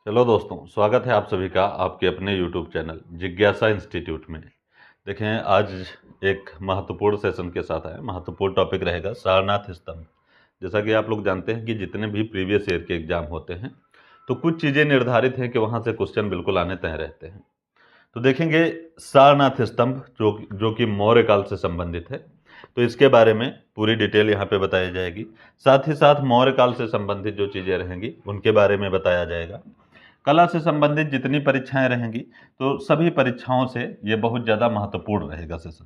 Hello दोस्तों, स्वागत है आप सभी का आपके अपने यूट्यूब चैनल जिज्ञासा इंस्टीट्यूट में। देखें, आज एक महत्वपूर्ण सेशन के साथ आए। महत्वपूर्ण टॉपिक रहेगा सारनाथ स्तंभ। जैसा कि आप लोग जानते हैं कि जितने भी प्रीवियस ईयर के एग्जाम होते हैं तो कुछ चीज़ें निर्धारित हैं कि वहाँ से क्वेश्चन बिल्कुल आने तय रहते हैं। तो देखेंगे सारनाथ स्तंभ जो कि मौर्य काल से संबंधित है, तो इसके बारे में पूरी डिटेल यहाँ पे बताई जाएगी। साथ ही साथ मौर्य काल से संबंधित जो चीज़ें रहेंगी उनके बारे में बताया जाएगा। कला से संबंधित जितनी परीक्षाएं रहेंगी तो सभी परीक्षाओं से ये बहुत ज़्यादा महत्वपूर्ण रहेगा सेशन।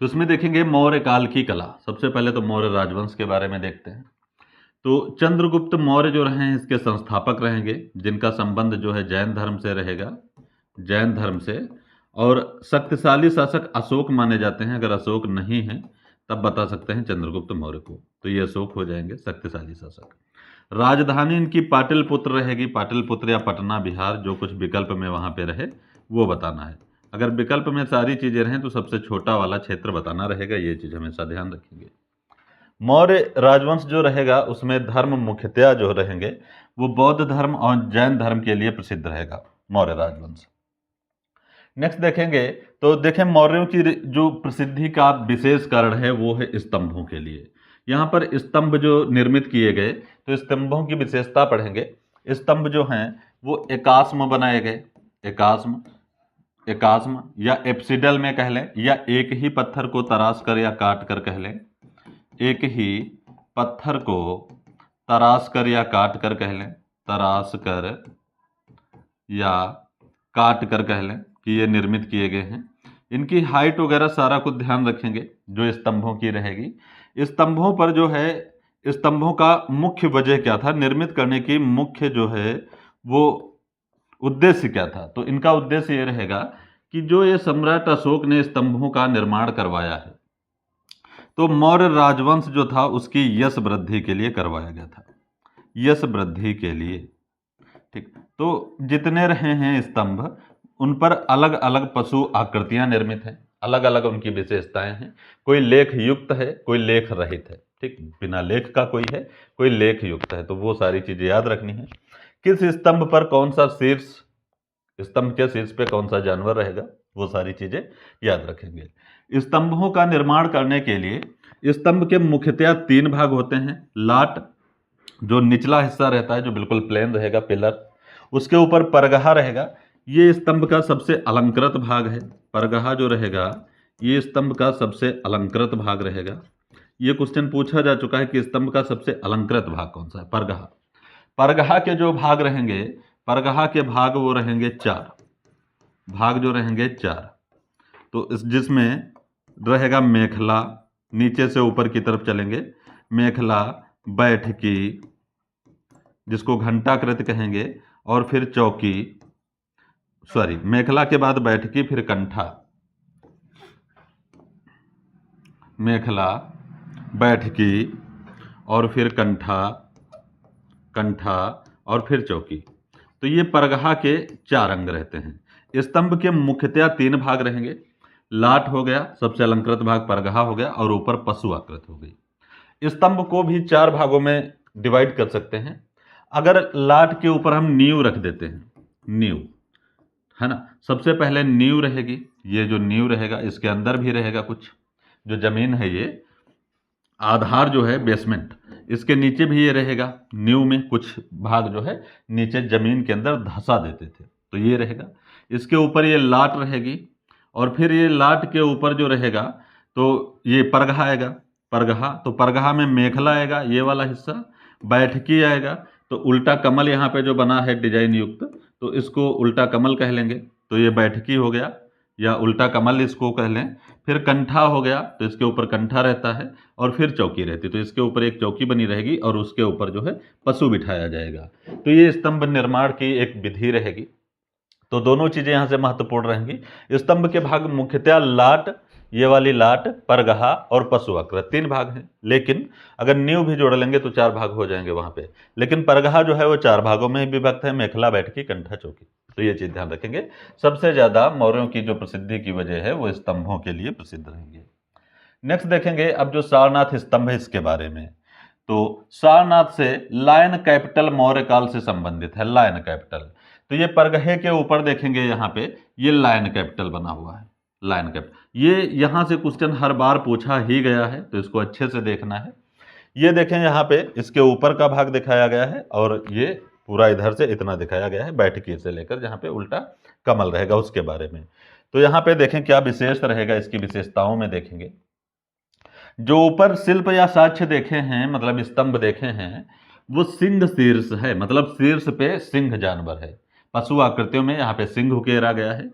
तो इसमें देखेंगे मौर्य काल की कला। सबसे पहले तो मौर्य राजवंश के बारे में देखते हैं। तो चंद्रगुप्त मौर्य जो रहे हैं इसके संस्थापक रहेंगे, जिनका संबंध जो है जैन धर्म से रहेगा, जैन धर्म से। और शक्तिशाली शासक अशोक माने जाते हैं। अगर अशोक नहीं है तब बता सकते हैं चंद्रगुप्त मौर्य को, तो ये अशोक हो जाएंगे शक्तिशाली शासक। राजधानी इनकी पाटलिपुत्र रहेगी, पाटलिपुत्र या पटना बिहार, जो कुछ विकल्प में वहाँ पे रहे वो बताना है। अगर विकल्प में सारी चीज़ें रहें तो सबसे छोटा वाला क्षेत्र बताना रहेगा, ये चीज़ हमेशा ध्यान रखेंगे। मौर्य राजवंश जो रहेगा उसमें धर्म मुख्यतया जो रहेंगे वो बौद्ध धर्म और जैन धर्म के लिए प्रसिद्ध रहेगा मौर्य राजवंश। नेक्स्ट देखेंगे तो देखें मौर्यों की जो प्रसिद्धि का विशेष कारण है वो है स्तंभों के लिए। यहाँ पर स्तंभ जो निर्मित किए गए तो स्तंभों की विशेषता पढ़ेंगे। स्तंभ जो हैं वो एकास्म बनाए गए, एकास्म एकास्म या एप्सिडल में कह लें, या एक ही पत्थर को तराश कर या काट कर कह लें, एक ही पत्थर को तराश कर या काट कर कह लें, तराश कर या काट कर कह लें कि ये निर्मित किए गए हैं। इनकी हाइट वगैरह सारा कुछ ध्यान रखेंगे जो स्तंभों की रहेगी। स्तंभों पर जो है, स्तंभों का मुख्य वजह क्या था, निर्मित करने की मुख्य जो है वो उद्देश्य क्या था। तो इनका उद्देश्य ये रहेगा कि जो ये सम्राट अशोक ने स्तंभों का निर्माण करवाया है तो मौर्य राजवंश जो था उसकी यश वृद्धि के लिए करवाया गया था, यश वृद्धि के लिए। ठीक, तो जितने रहे हैं स्तंभ उन पर अलग अलग पशु आकृतियां निर्मित हैं, अलग अलग उनकी विशेषताएं हैं। कोई लेख युक्त है, कोई लेख रहित है। ठीक, बिना लेख का कोई है, कोई लेख युक्त है, तो वो सारी चीजें याद रखनी है। किस स्तंभ पर कौन सा शीर्ष, स्तंभ के शीर्ष पे कौन सा जानवर रहेगा, वो सारी चीजें याद रखेंगे। स्तंभों का निर्माण करने के लिए स्तंभ के मुख्यतया 3 भाग होते हैं। लाट जो निचला हिस्सा रहता है जो बिल्कुल प्लेन रहेगा, पिलर, उसके ऊपर परगहा रहेगा। ये स्तंभ का सबसे अलंकृत भाग है। परगहा जो रहेगा ये स्तंभ का सबसे अलंकृत भाग रहेगा। ये क्वेश्चन पूछा जा चुका है कि स्तंभ का सबसे अलंकृत भाग कौन सा है, परगहा। परगहा के जो भाग रहेंगे, परगहा के भाग वो रहेंगे 4 भाग, जो रहेंगे 4। तो जिसमें रहेगा मेखला, नीचे से ऊपर की तरफ चलेंगे, मेखला, बैठकी जिसको घंटाकृत कहेंगे, और फिर चौकी, सॉरी, मेखला के बाद बैठकी, फिर कंठा, मेखला, बैठकी और फिर कंठा, कंठा और फिर चौकी। तो ये परगहा के 4 अंग रहते हैं। स्तंभ के मुख्यतया 3 भाग रहेंगे। लाट हो गया सबसे अलंकृत भाग, परगहा हो गया, और ऊपर पशु आकृत हो गई। स्तंभ को भी 4 भागों में डिवाइड कर सकते हैं। अगर लाट के ऊपर हम नींव रख देते हैं, नींव है ना, सबसे पहले नींव रहेगी। ये जो नींव रहेगा इसके अंदर भी रहेगा कुछ, जो जमीन है ये आधार जो है बेसमेंट, इसके नीचे भी ये रहेगा। नींव में कुछ भाग जो है नीचे जमीन के अंदर धंसा देते थे, तो ये रहेगा। इसके ऊपर ये लाट रहेगी, और फिर ये लाट के ऊपर जो रहेगा तो ये परगहा आएगा। परगहा, तो परगहा में मेखला आएगा, ये वाला हिस्सा। बैठकी आएगा, तो उल्टा कमल यहाँ पे जो बना है डिजाइन युक्त, तो इसको उल्टा कमल कह लेंगे, तो ये बैठकी हो गया, या उल्टा कमल इसको कह लें। फिर कंठा हो गया, तो इसके ऊपर कंठा रहता है, और फिर चौकी रहती है, तो इसके ऊपर एक चौकी बनी रहेगी और उसके ऊपर जो है पशु बिठाया जाएगा। तो ये स्तंभ निर्माण की एक विधि रहेगी। तो दोनों चीजें यहाँ से महत्वपूर्ण रहेंगी। स्तंभ के भाग मुख्यतः लाट, ये वाली लाट, परगहा और पशु आकृत 3 भाग हैं। लेकिन अगर नींव भी जोड़ लेंगे तो 4 भाग हो जाएंगे वहाँ पे। लेकिन परगहा जो है वो 4 भागों में विभक्त है, मेखला, बैठकी, कंठा, चौकी। तो ये चीज ध्यान रखेंगे। सबसे ज्यादा मौर्यों की जो प्रसिद्धि की वजह है वो स्तंभों के लिए प्रसिद्ध रहेंगे। नेक्स्ट देखेंगे अब जो सारनाथ स्तंभ है इसके बारे में। तो सारनाथ से लायन कैपिटल मौर्य काल से संबंधित है, लायन कैपिटल। तो ये परगहे के ऊपर देखेंगे यहाँ पे ये लायन कैपिटल बना हुआ है, लायन कैपिटल। ये यहाँ से क्वेश्चन हर बार पूछा ही गया है, तो इसको अच्छे से देखना है। ये देखें यहाँ पे इसके ऊपर का भाग दिखाया गया है और ये पूरा इधर से इतना दिखाया गया है, बैठकी से लेकर जहाँ पे उल्टा कमल रहेगा उसके बारे में। तो यहाँ पे देखें क्या विशेष रहेगा, इसकी विशेषताओं में देखेंगे। जो ऊपर शिल्प या साक्ष्य देखे हैं, मतलब स्तंभ देखे हैं, वो सिंह शीर्ष है, मतलब शीर्ष पे सिंह जानवर है। पशु आकृतियों में यहाँ पे सिंह उकेरा गया है।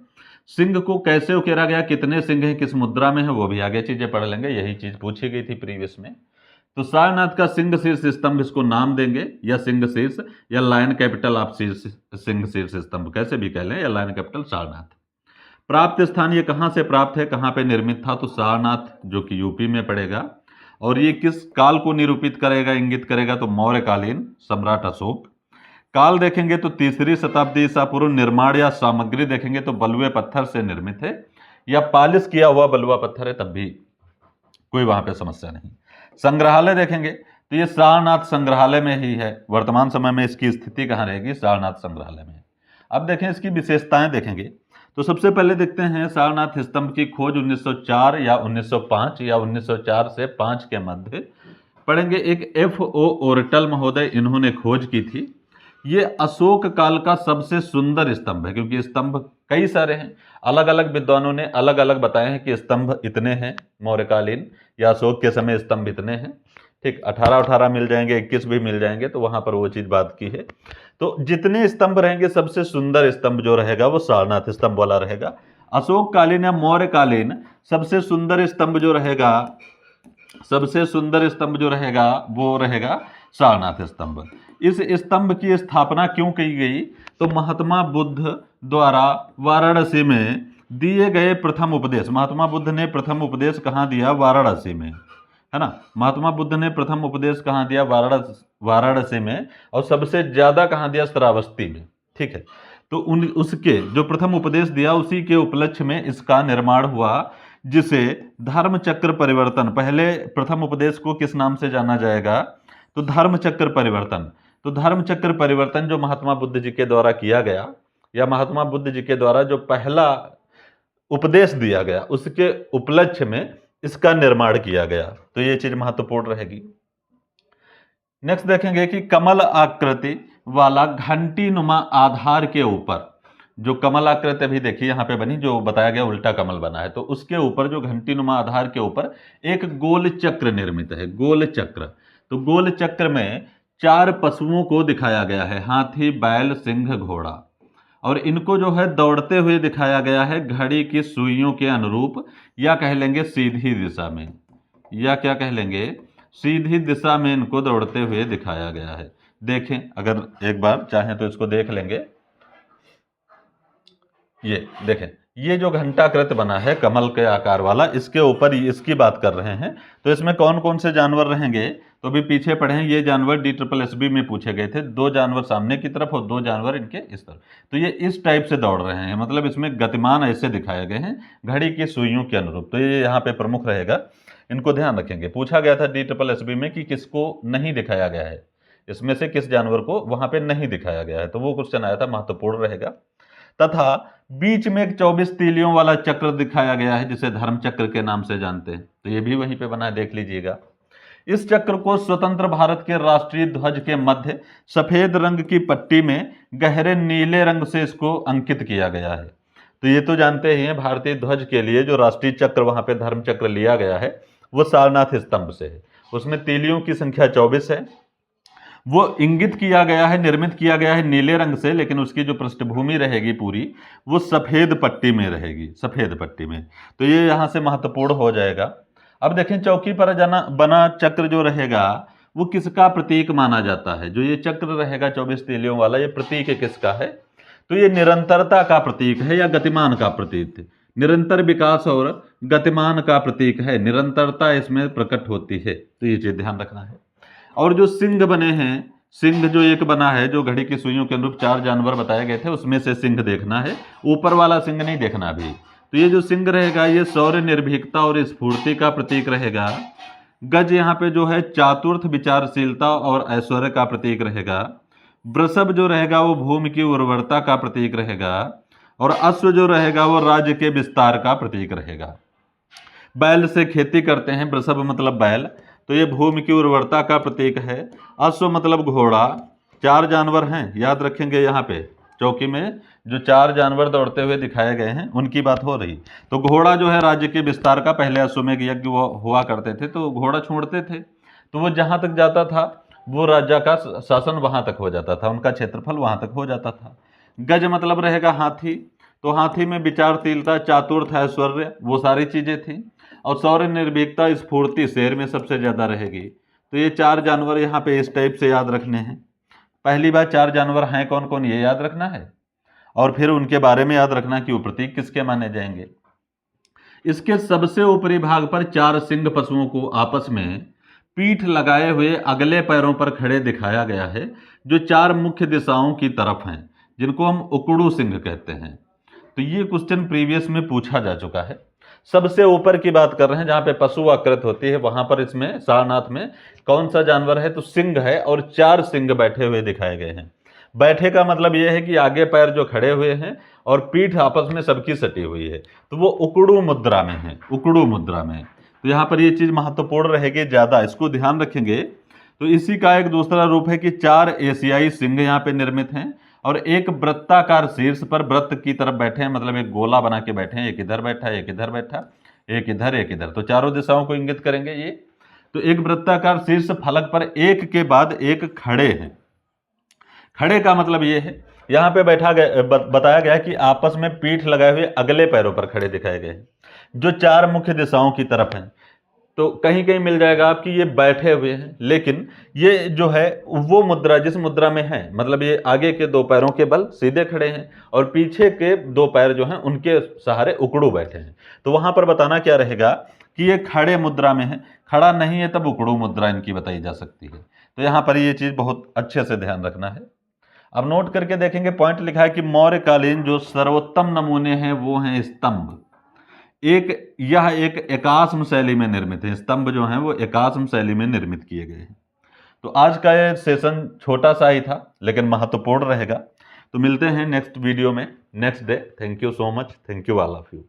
सिंह को कैसे उकेरा गया, कितने सिंह हैं, किस मुद्रा में है, वो भी आगे चीजें पढ़ लेंगे, यही चीज पूछी गई थी प्रीवियस में। तो सारनाथ का सिंह शीर्ष स्तंभ इसको नाम देंगे, या सिंह शीर्ष या लायन कैपिटल, आप सिंह शीर्ष स्तंभ कैसे भी कह लें, या लायन कैपिटल सारनाथ। प्राप्त स्थान ये कहाँ से प्राप्त है, कहाँ पे निर्मित था, तो सारनाथ जो कि यूपी में पड़ेगा। और ये किस काल को निरूपित करेगा, इंगित करेगा, तो मौर्यकालीन सम्राट अशोक। काल देखेंगे तो 3री शताब्दी ईसा पूर्व। निर्माण या सामग्री देखेंगे तो बलुए पत्थर से निर्मित है या पालिश किया हुआ बलुआ पत्थर है, तब भी कोई वहां पे समस्या नहीं। संग्रहालय देखेंगे तो ये सारनाथ संग्रहालय में ही है। वर्तमान समय में इसकी स्थिति कहाँ रहेगी, सारनाथ संग्रहालय में। अब देखें इसकी विशेषताएं देखेंगे तो सबसे पहले देखते हैं सारनाथ स्तंभ की खोज 1904 या 1905 या 1904 से 5 के मध्य पढ़ेंगे। एक F.O. ओर्टल महोदय इन्होंने खोज की थी। ये अशोक काल का सबसे सुंदर स्तंभ है, क्योंकि स्तंभ कई सारे हैं, अलग अलग विद्वानों ने अलग अलग बताए हैं कि स्तंभ इतने हैं मौर्यकालीन या अशोक के समय स्तंभ इतने हैं। ठीक, 18 मिल जाएंगे, 21 भी मिल जाएंगे, तो वहां पर वो चीज बात की है। तो जितने स्तंभ रहेंगे सबसे सुंदर स्तंभ जो रहेगा वो सारनाथ स्तंभ वाला रहेगा। अशोक कालीन या मौर्य कालीन सबसे सुंदर स्तंभ जो रहेगा, सबसे सुंदर स्तंभ जो रहेगा वो रहेगा सारनाथ स्तंभ। इस स्तंभ की स्थापना क्यों की गई, तो महात्मा बुद्ध द्वारा वाराणसी में दिए गए प्रथम उपदेश। महात्मा बुद्ध ने प्रथम उपदेश कहाँ दिया, वाराणसी में, है ना। महात्मा बुद्ध ने प्रथम उपदेश कहाँ दिया, वाराणसी में, और सबसे ज्यादा कहाँ दिया, श्रावस्ती में। ठीक है, तो उसके जो प्रथम उपदेश दिया उसी के उपलक्ष्य में इसका निर्माण हुआ, जिसे धर्म चक्र परिवर्तन, पहले प्रथम उपदेश को किस नाम से जाना जाएगा, तो धर्म चक्र परिवर्तन। तो धर्म चक्र परिवर्तन जो महात्मा बुद्ध जी के द्वारा किया गया, या महात्मा बुद्ध जी के द्वारा जो पहला उपदेश दिया गया, उसके उपलक्ष्य में इसका निर्माण किया गया। तो ये चीज महत्वपूर्ण रहेगी। नेक्स्ट देखेंगे कि कमल आकृति वाला घंटी नुमा आधार के ऊपर, जो कमल आकृति अभी देखिए यहाँ पे बनी, जो बताया गया उल्टा कमल बना है, तो उसके ऊपर जो घंटी नुमा आधार के ऊपर एक गोल चक्र निर्मित है, गोल चक्र। तो गोल चक्र में 4 पशुओं को दिखाया गया है, हाथी, बैल, सिंह, घोड़ा, और इनको जो है दौड़ते हुए दिखाया गया है घड़ी की सुइयों के अनुरूप, या कह लेंगे सीधी दिशा में, या क्या कह लेंगे, सीधी दिशा में इनको दौड़ते हुए दिखाया गया है। देखें, अगर एक बार चाहें तो इसको देख लेंगे। ये देखें, ये जो घंटाकृत बना है कमल के आकार वाला, इसके ऊपर इसकी बात कर रहे हैं। तो इसमें कौन कौन से जानवर रहेंगे, तो भी पीछे पढ़े हैं। ये जानवर DSSB में पूछे गए थे, 2 जानवर सामने की तरफ और 2 जानवर इनके इस तरफ। तो ये इस टाइप से दौड़ रहे हैं, मतलब इसमें गतिमान ऐसे दिखाए गए हैं घड़ी की सुइयों के अनुरूप। तो ये यहाँ पे प्रमुख रहेगा, इनको ध्यान रखेंगे। पूछा गया था DSSB में कि किसको नहीं दिखाया गया है, इसमें से किस जानवर को वहां पे नहीं दिखाया गया है, तो वो क्वेश्चन आया था, महत्वपूर्ण रहेगा। तथा बीच में एक 24 तीलियों वाला चक्र दिखाया गया है, जिसे धर्म चक्र के नाम से जानते हैं। तो ये भी वहीं पे बना है, देख लीजिएगा। इस चक्र को स्वतंत्र भारत के राष्ट्रीय ध्वज के मध्य सफेद रंग की पट्टी में गहरे नीले रंग से इसको अंकित किया गया है। तो ये तो जानते ही हैं, भारतीय ध्वज के लिए जो राष्ट्रीय चक्र वहां पे धर्म चक्र लिया गया है वो सारनाथ स्तंभ से है। उसमें तीलियों की संख्या 24 है। वो इंगित किया गया है, निर्मित किया गया है नीले रंग से, लेकिन उसकी जो पृष्ठभूमि रहेगी पूरी वो सफेद पट्टी में रहेगी, सफेद पट्टी में। तो ये यहाँ से महत्वपूर्ण हो जाएगा। अब देखें, चौकी पर बना चक्र जो रहेगा वो किसका प्रतीक माना जाता है। जो ये चक्र रहेगा 24 तीलियों वाला, ये प्रतीक किसका है, तो ये निरंतरता का प्रतीक है या गतिमान का प्रतीक, निरंतर विकास और गतिमान का प्रतीक है, निरंतरता इसमें प्रकट होती है। तो ये चीज ध्यान रखना है। और जो सिंह बने हैं, सिंह जो एक बना है, जो घड़ी की सुइयों के अनुरूप 4 जानवर बताए गए थे, उसमें से सिंह देखना है, ऊपर वाला सिंह नहीं देखना अभी। तो ये जो सिंह रहेगा ये शौर्य, निर्भीकता और स्फूर्ति का प्रतीक रहेगा। गज यहाँ पे जो है चातुर्थ विचारशीलता और ऐश्वर्य का प्रतीक रहेगा। वृषभ जो रहेगा वो भूमि की उर्वरता का प्रतीक रहेगा। और अश्व जो रहेगा वो राज्य के विस्तार का प्रतीक रहेगा। बैल से खेती करते हैं, वृषभ मतलब बैल, तो ये भूमि की उर्वरता का प्रतीक है। अश्व मतलब घोड़ा। 4 जानवर हैं, याद रखेंगे। यहाँ पे चौकी में जो 4 जानवर दौड़ते हुए दिखाए गए हैं उनकी बात हो रही। तो घोड़ा जो है राज्य के विस्तार का, पहले अश्वमेघ यज्ञ वो हुआ करते थे तो घोड़ा छोड़ते थे, तो वो जहाँ तक जाता था वो राज्य का शासन वहाँ तक हो जाता था, उनका क्षेत्रफल वहाँ तक हो जाता था। गज मतलब रहेगा हाथी, तो हाथी में विचारशीलता, चातुर्थ, ऐश्वर्य, वो सारी चीज़ें थी। और शौर्य, निर्भीकता, स्फूर्ति शेर में सबसे ज़्यादा रहेगी। तो ये 4 जानवर यहाँ पे इस टाइप से याद रखने हैं। पहली बात, 4 जानवर हैं कौन कौन ये याद रखना है, और फिर उनके बारे में याद रखना कि वो प्रतीक किसके माने जाएंगे। इसके सबसे ऊपरी भाग पर 4 सिंह पशुओं को आपस में पीठ लगाए हुए अगले पैरों पर खड़े दिखाया गया है, जो 4 मुख्य दिशाओं की तरफ हैं, जिनको हम उकड़ू सिंह कहते हैं। तो ये क्वेश्चन प्रीवियस में पूछा जा चुका है। सबसे ऊपर की बात कर रहे हैं, जहाँ पे पशु आकृत होती है, वहां पर इसमें सारनाथ में कौन सा जानवर है, तो सिंह है, और 4 सिंह बैठे हुए दिखाए गए हैं। बैठे का मतलब यह है कि आगे पैर जो खड़े हुए हैं और पीठ आपस में सबकी सटी हुई है, तो वो उकड़ू मुद्रा में है, उकड़ू मुद्रा में। तो यहाँ पर ये चीज महत्वपूर्ण रहेगी, ज्यादा इसको ध्यान रखेंगे। तो इसी का एक दूसरा रूप है कि 4 एशियाई सिंह यहाँ पे निर्मित हैं, और एक वृत्ताकार शीर्ष पर वृत्त की तरफ बैठे हैं, मतलब एक गोला बना के बैठे हैं, एक इधर बैठा, एक इधर बैठा, एक इधर, एक इधर, तो चारों दिशाओं को इंगित करेंगे ये। तो एक वृत्ताकार शीर्ष फलक पर एक के बाद एक खड़े हैं। खड़े का मतलब ये है, यहाँ पे बताया गया कि आपस में पीठ लगाए हुए अगले पैरों पर खड़े दिखाए गए हैं, जो 4 मुख्य दिशाओं की तरफ हैं। तो कहीं कहीं मिल जाएगा आपकी ये बैठे हुए हैं, लेकिन ये जो है वो मुद्रा जिस मुद्रा में है, मतलब ये आगे के 2 पैरों के बल सीधे खड़े हैं और पीछे के 2 पैर जो हैं उनके सहारे उकड़ू बैठे हैं। तो वहां पर बताना क्या रहेगा कि ये खड़े मुद्रा में है, खड़ा नहीं है तब उकड़ू मुद्रा इनकी बताई जा सकती है। तो यहाँ पर ये चीज बहुत अच्छे से ध्यान रखना है। अब नोट करके देखेंगे, पॉइंट लिखा है कि मौर्यकालीन जो सर्वोत्तम नमूने हैं वो हैं स्तंभ। यह एक एकाश्म शैली में निर्मित है, स्तंभ जो हैं वो एकाश्म शैली में निर्मित किए गए हैं। तो आज का ये सेशन छोटा सा ही था लेकिन महत्वपूर्ण रहेगा। तो मिलते हैं नेक्स्ट वीडियो में next day. Thank you so much, thank you all of you.